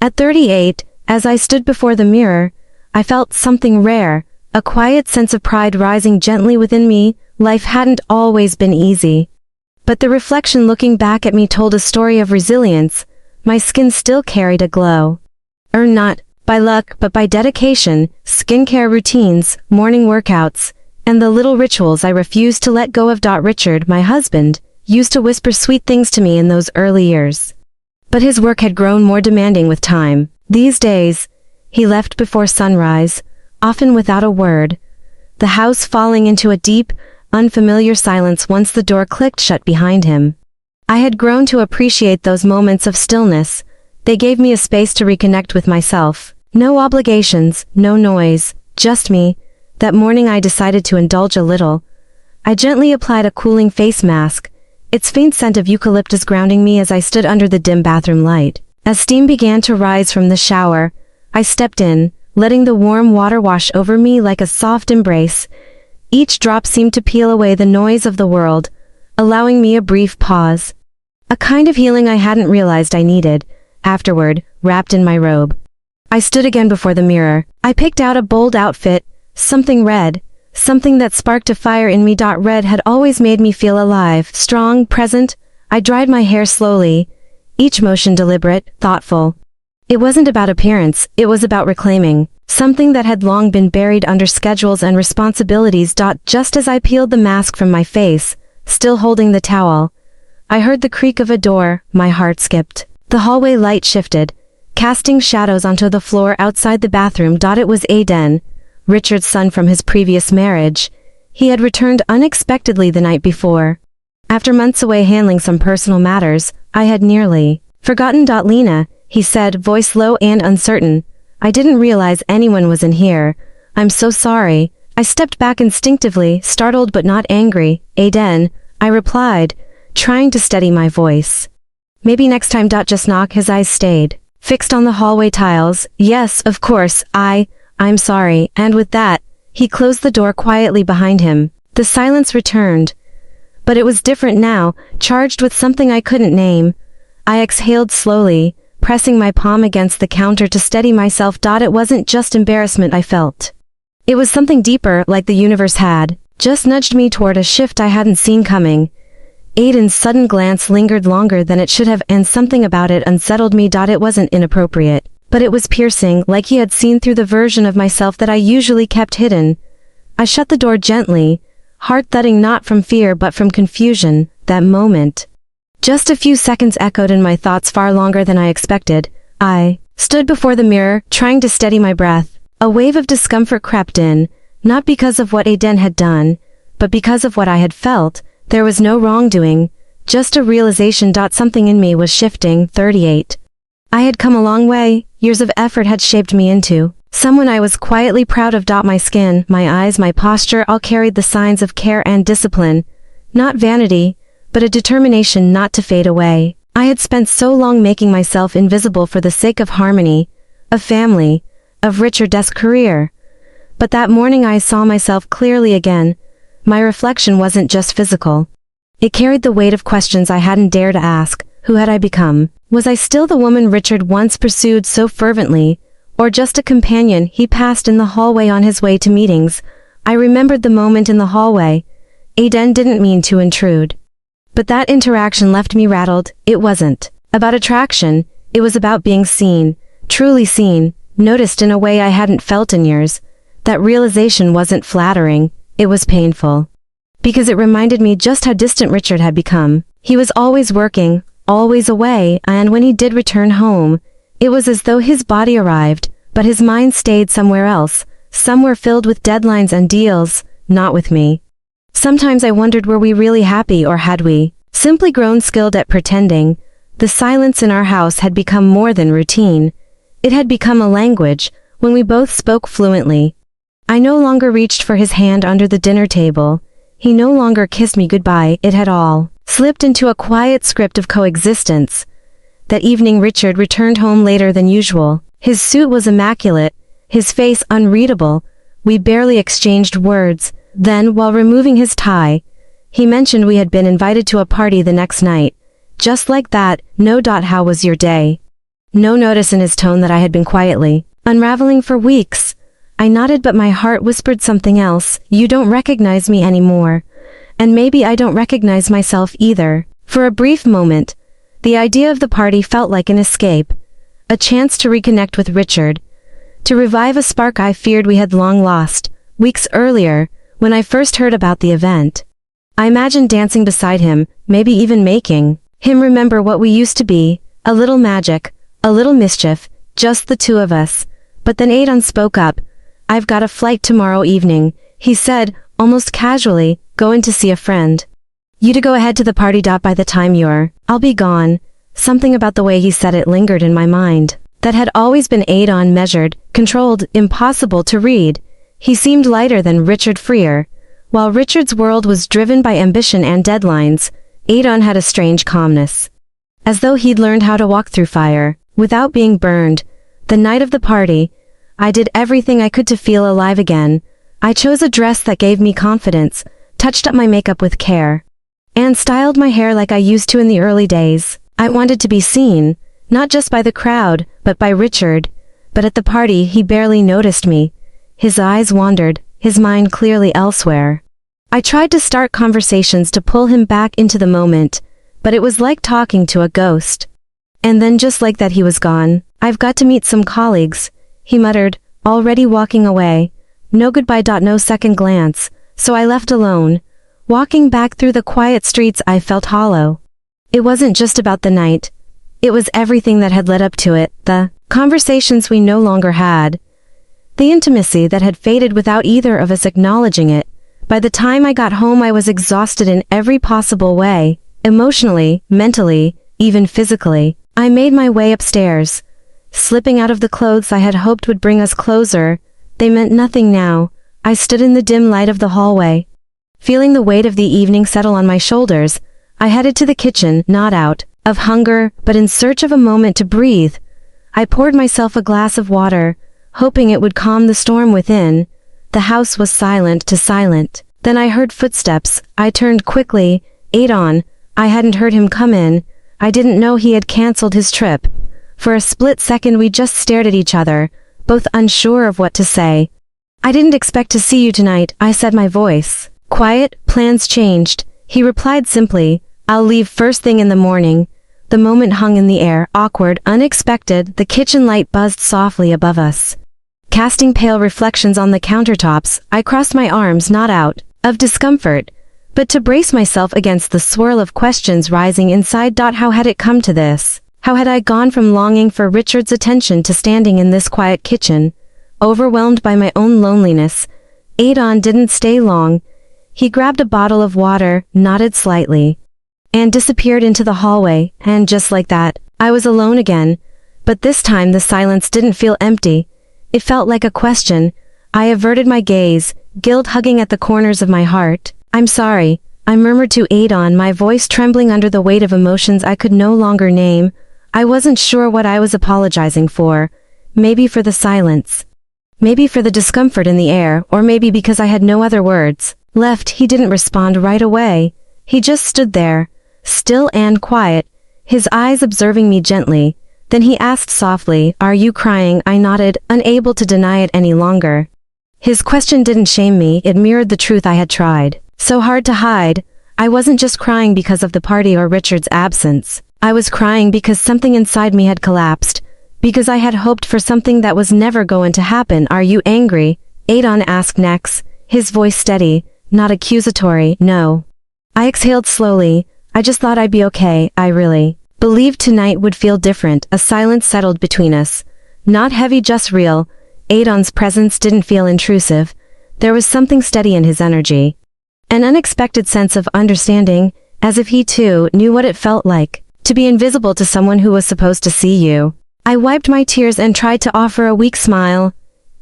At 38, as I stood before the mirror, I felt something rare, a quiet sense of pride rising gently within me. Life hadn't always been easy. But the reflection looking back at me told a story of resilience. My skin still carried a glow. Earned not by luck but by dedication, skincare routines, morning workouts, and the little rituals I refused to let go of. Richard, my husband, used to whisper sweet things to me in those early years. But his work had grown more demanding with time. These days, he left before sunrise, often without a word, the house falling into a deep, unfamiliar silence once the door clicked shut behind him. I had grown to appreciate those moments of stillness. They gave me a space to reconnect with myself. No obligations, no noise, just me. That morning I decided to indulge a little. I gently applied a cooling face mask, its faint scent of eucalyptus grounding me as I stood under the dim bathroom light. As steam began to rise from the shower, I stepped in, letting the warm water wash over me like a soft embrace. Each drop seemed to peel away the noise of the world, allowing me a brief pause. A kind of healing I hadn't realized I needed. Afterward, wrapped in my robe, I stood again before the mirror. I picked out a bold outfit, something red, something that sparked a fire in me. Red had always made me feel alive, strong, present. I dried my hair slowly, each motion deliberate, thoughtful. It wasn't about appearance, it was about reclaiming something that had long been buried under schedules and responsibilities. Just as I peeled the mask from my face, still holding the towel, I heard the creak of a door. My heart skipped. The hallway light shifted, casting shadows onto the floor outside the bathroom. It was Aidan, Richard's son from his previous marriage. He had returned unexpectedly the night before. After months away handling some personal matters, I had nearly forgotten. Lena, he said, voice low and uncertain. I didn't realize anyone was in here. I'm so sorry. I stepped back instinctively, startled but not angry. Aidan, I replied, trying to steady my voice. Maybe next time. Just knock. His eyes stayed fixed on the hallway tiles. Yes, of course, I'm sorry. And with that, he closed the door quietly behind him. The silence returned. But it was different now, charged with something I couldn't name. I exhaled slowly, pressing my palm against the counter to steady myself. It wasn't just embarrassment I felt. It was something deeper, like the universe had just nudged me toward a shift I hadn't seen coming. Aidan's sudden glance lingered longer than it should have, and something about it unsettled me. It wasn't inappropriate, but it was piercing, like he had seen through the version of myself that I usually kept hidden. I shut the door gently, heart thudding not from fear but from confusion. That moment, just a few seconds, echoed in my thoughts far longer than I expected. I stood before the mirror, trying to steady my breath. A wave of discomfort crept in, not because of what Aidan had done, but because of what I had felt. There was no wrongdoing, just a realization. Something in me was shifting. 38. I had come a long way. Years of effort had shaped me into someone I was quietly proud of. My skin, my eyes, my posture all carried the signs of care and discipline. Not vanity, but a determination not to fade away. I had spent so long making myself invisible for the sake of harmony, of family, of Richard's career. But that morning I saw myself clearly again. My reflection wasn't just physical. It carried the weight of questions I hadn't dared to ask. Who had I become? Was I still the woman Richard once pursued so fervently, or just a companion he passed in the hallway on his way to meetings? I remembered the moment in the hallway. Aidan didn't mean to intrude. But that interaction left me rattled. It wasn't about attraction, it was about being seen, truly seen, noticed in a way I hadn't felt in years. That realization wasn't flattering, it was painful. Because it reminded me just how distant Richard had become. He was always working, always away, and when he did return home, it was as though his body arrived, but his mind stayed somewhere else, somewhere filled with deadlines and deals, not with me. Sometimes I wondered, were we really happy, or had we simply grown skilled at pretending? The silence in our house had become more than routine. It had become a language, when we both spoke fluently. I no longer reached for his hand under the dinner table. He no longer kissed me goodbye. It had all slipped into a quiet script of coexistence. That evening Richard returned home later than usual. His suit was immaculate, his face unreadable. We barely exchanged words. Then, while removing his tie, he mentioned we had been invited to a party the next night. Just like that. No. How was your day? No notice in his tone that I had been quietly unraveling for weeks. I nodded, but my heart whispered something else. You don't recognize me anymore. And maybe I don't recognize myself either. For a brief moment, the idea of the party felt like an escape. A chance to reconnect with Richard. To revive a spark I feared we had long lost. Weeks earlier, when I first heard about the event, I imagined dancing beside him, maybe even making him remember what we used to be. A little magic, a little mischief, just the two of us. But then Aidan spoke up. I've got a flight tomorrow evening, he said, almost casually, going to see a friend. You to go ahead to the party. By the time I'll be gone. Something about the way he said it lingered in my mind. That had always been Aidan, measured, controlled, impossible to read. He seemed lighter than Richard, freer. While Richard's world was driven by ambition and deadlines, Aidan had a strange calmness. As though he'd learned how to walk through fire, without being burned. The night of the party, I did everything I could to feel alive again. I chose a dress that gave me confidence, touched up my makeup with care, and styled my hair like I used to in the early days. I wanted to be seen, not just by the crowd, but by Richard. But at the party he barely noticed me. His eyes wandered, his mind clearly elsewhere. I tried to start conversations to pull him back into the moment, but it was like talking to a ghost. And then just like that he was gone. I've got to meet some colleagues, he muttered, already walking away. No goodbye. No second glance, so I left alone. Walking back through the quiet streets I felt hollow. It wasn't just about the night. It was everything that had led up to it, the conversations we no longer had. The intimacy that had faded without either of us acknowledging it. By the time I got home I was exhausted in every possible way, emotionally, mentally, even physically. I made my way upstairs, slipping out of the clothes I had hoped would bring us closer. They meant nothing now. I stood in the dim light of the hallway. Feeling the weight of the evening settle on my shoulders, I headed to the kitchen, not out of hunger, but in search of a moment to breathe. I poured myself a glass of water, hoping it would calm the storm within. The house was silent to silent. Then I heard footsteps. I turned quickly. Aidan. I hadn't heard him come in. I didn't know he had cancelled his trip. For a split second we just stared at each other, both unsure of what to say. I didn't expect to see you tonight, I said, my voice quiet. Plans changed. He replied simply, I'll leave first thing in the morning. The moment hung in the air, awkward, unexpected. The kitchen light buzzed softly above us, casting pale reflections on the countertops. I crossed my arms, not out of discomfort, but to brace myself against the swirl of questions rising inside. How had it come to this? How had I gone from longing for Richard's attention to standing in this quiet kitchen, overwhelmed by my own loneliness? Aidan didn't stay long. He grabbed a bottle of water, nodded slightly, and disappeared into the hallway. And just like that, I was alone again. But this time the silence didn't feel empty. It felt like a question. I averted my gaze, guilt hugging at the corners of my heart. I'm sorry, I murmured to Aidan, my voice trembling under the weight of emotions I could no longer name. I wasn't sure what I was apologizing for. Maybe for the silence. Maybe for the discomfort in the air, or maybe because I had no other words left. He didn't respond right away. He just stood there, still and quiet, his eyes observing me gently. Then he asked softly, Are you crying? I nodded, unable to deny it any longer. His question didn't shame me, it mirrored the truth I had tried so hard to hide. I wasn't just crying because of the party or Richard's absence. I was crying because something inside me had collapsed, because I had hoped for something that was never going to happen. Are you angry? Aidan asked next, his voice steady, not accusatory. No. I exhaled slowly. I just thought I'd be okay. I really believed tonight would feel different. A silence settled between us. Not heavy, just real. Aidan's presence didn't feel intrusive. There was something steady in his energy. An unexpected sense of understanding, as if he too knew what it felt like to be invisible to someone who was supposed to see you. I wiped my tears and tried to offer a weak smile.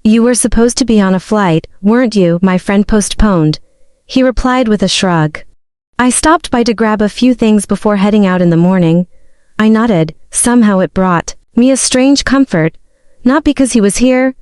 You were supposed to be on a flight, weren't you? My friend postponed. He replied with a shrug. I stopped by to grab a few things before heading out in the morning. I nodded. Somehow it brought me a strange comfort. Not because he was here,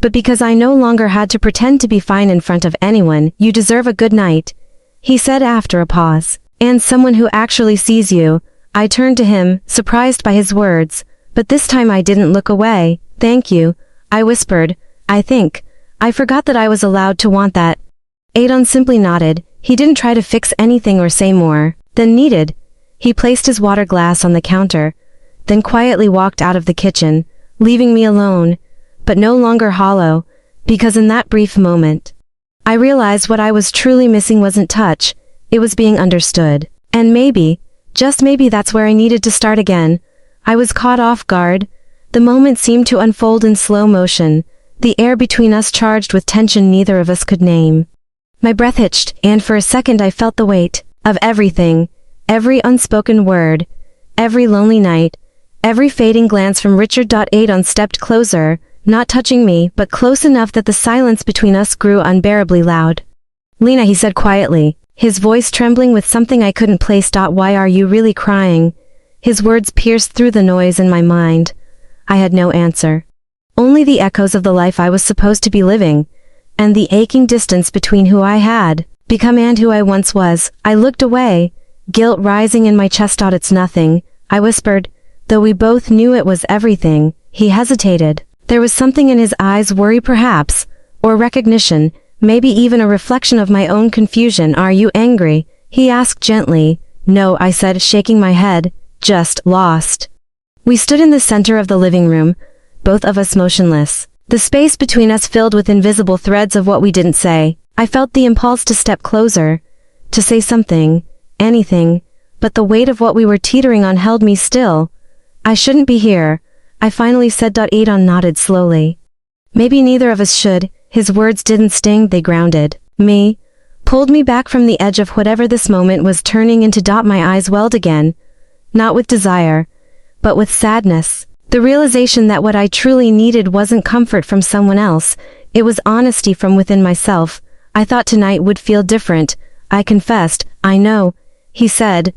but because I no longer had to pretend to be fine in front of anyone. You deserve a good night, he said after a pause. And someone who actually sees you. I turned to him, surprised by his words, But this time I didn't look away. Thank you, I whispered. I think. I forgot that I was allowed to want that. Aidan simply nodded. He didn't try to fix anything or say more than needed. He placed his water glass on the counter, then quietly walked out of the kitchen, leaving me alone, but no longer hollow, because in that brief moment, I realized what I was truly missing wasn't touch, it was being understood. And maybe, just maybe that's where I needed to start again. I was caught off guard. The moment seemed to unfold in slow motion, the air between us charged with tension neither of us could name. My breath hitched, and for a second I felt the weight of everything, every unspoken word, every lonely night, every fading glance from Richard. Aidan stepped closer, not touching me, but close enough that the silence between us grew unbearably loud. Lena, he said quietly, his voice trembling with something I couldn't place. Why are you really crying? His words pierced through the noise in my mind. I had no answer. Only the echoes of the life I was supposed to be living, and the aching distance between who I had become and who I once was. I looked away, guilt rising in my chest. It's nothing, I whispered, though we both knew it was everything. He hesitated. There was something in his eyes, worry perhaps, or recognition, maybe even a reflection of my own confusion. Are you angry? He asked gently. No, I said, shaking my head, just lost. We stood in the center of the living room, both of us motionless, the space between us filled with invisible threads of what we didn't say. I felt the impulse to step closer, to say something, anything, but the weight of what we were teetering on held me still. I shouldn't be here, I finally said. Aidan nodded slowly. Maybe neither of us should. His words didn't sting, they grounded me, pulled me back from the edge of whatever this moment was turning into. My eyes welled again, not with desire, but with sadness. The realization that what I truly needed wasn't comfort from someone else, it was honesty from within myself. I thought tonight would feel different, I confessed. I know, he said.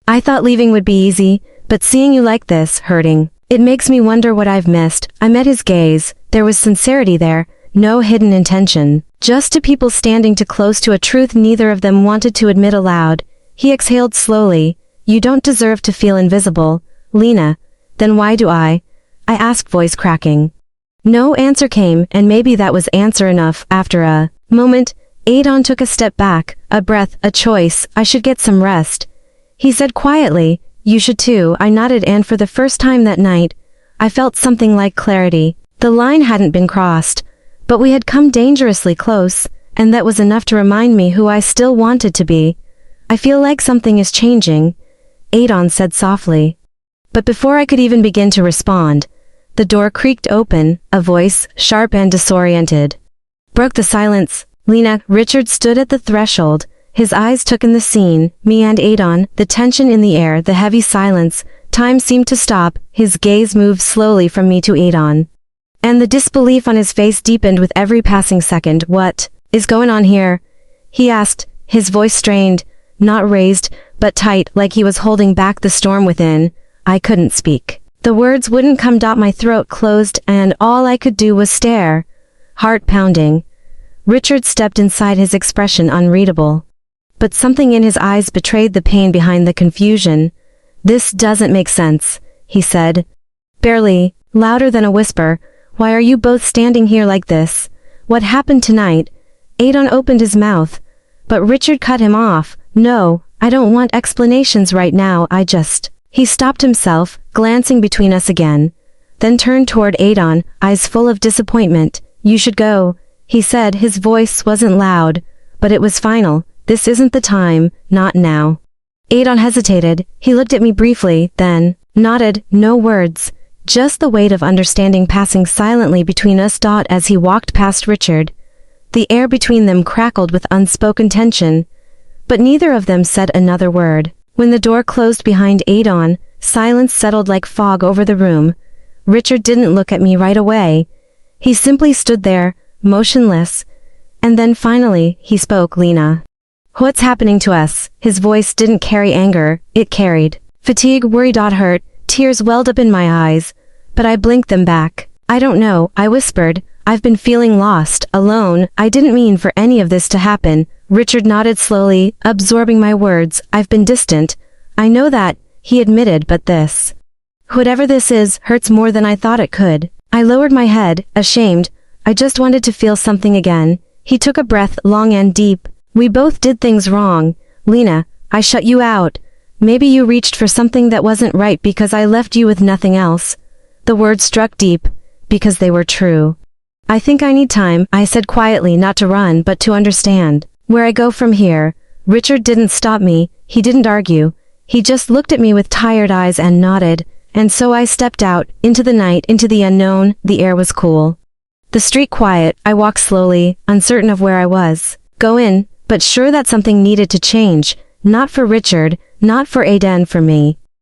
I thought leaving would be easy, but seeing you like this, hurting. It makes me wonder what I've missed. I met his gaze. There was sincerity there, no hidden intention. Just two people standing too close to a truth neither of them wanted to admit aloud. He exhaled slowly. You don't deserve to feel invisible, Lena. Then why do I asked, voice cracking. No answer came, and maybe that was answer enough. After a moment, Aidan took a step back, a breath, a choice. I should get some rest, he said quietly. You should too, I nodded, and for the first time that night, I felt something like clarity. The line hadn't been crossed, but we had come dangerously close, and that was enough to remind me who I still wanted to be. I feel like something is changing, Aidan said softly. But before I could even begin to respond, the door creaked open, a voice, sharp and disoriented, broke the silence. Lena. Richard stood at the threshold. His eyes took in the scene, me and Aidan, the tension in the air, the heavy silence. Time seemed to stop. His gaze moved slowly from me to Aidan, and the disbelief on his face deepened with every passing second. What is going on here? He asked, his voice strained, not raised, but tight, like he was holding back the storm within. I couldn't speak. The words wouldn't come. My throat closed, and all I could do was stare, heart pounding. Richard stepped inside, his expression unreadable, but something in his eyes betrayed the pain behind the confusion. This doesn't make sense, he said, barely, louder than a whisper. Why are you both standing here like this? What happened tonight? Aidan opened his mouth, but Richard cut him off. No, I don't want explanations right now, I just... He stopped himself, glancing between us again, then turned toward Aidan, eyes full of disappointment. You should go, he said. His voice wasn't loud, but it was final. This isn't the time, not now. Aidan hesitated. He looked at me briefly, then nodded. No words, just the weight of understanding passing silently between us. As he walked past Richard, the air between them crackled with unspoken tension, but neither of them said another word. When the door closed behind Aidan, silence settled like fog over the room. Richard didn't look at me right away. He simply stood there, motionless, and then finally, he spoke. Lena. What's happening to us? His voice didn't carry anger, it carried fatigue, worry. Hurt. Tears welled up in my eyes, but I blinked them back. I don't know, I whispered. I've been feeling lost, alone. I didn't mean for any of this to happen. Richard nodded slowly, absorbing my words. I've been distant. I know that, he admitted, but this. Whatever this is, hurts more than I thought it could. I lowered my head, ashamed. I just wanted to feel something again. He took a breath, long and deep. We both did things wrong. Lena, I shut you out. Maybe you reached for something that wasn't right because I left you with nothing else. The words struck deep, because they were true. I think I need time, I said quietly, not to run but to understand. Where I go from here. Richard didn't stop me, he didn't argue. He just looked at me with tired eyes and nodded, and so I stepped out, into the night, into the unknown. The air was cool. The street quiet. I walked slowly, uncertain of where I was. Go in, but sure that something needed to change. Not for Richard, not for Aidan, for me.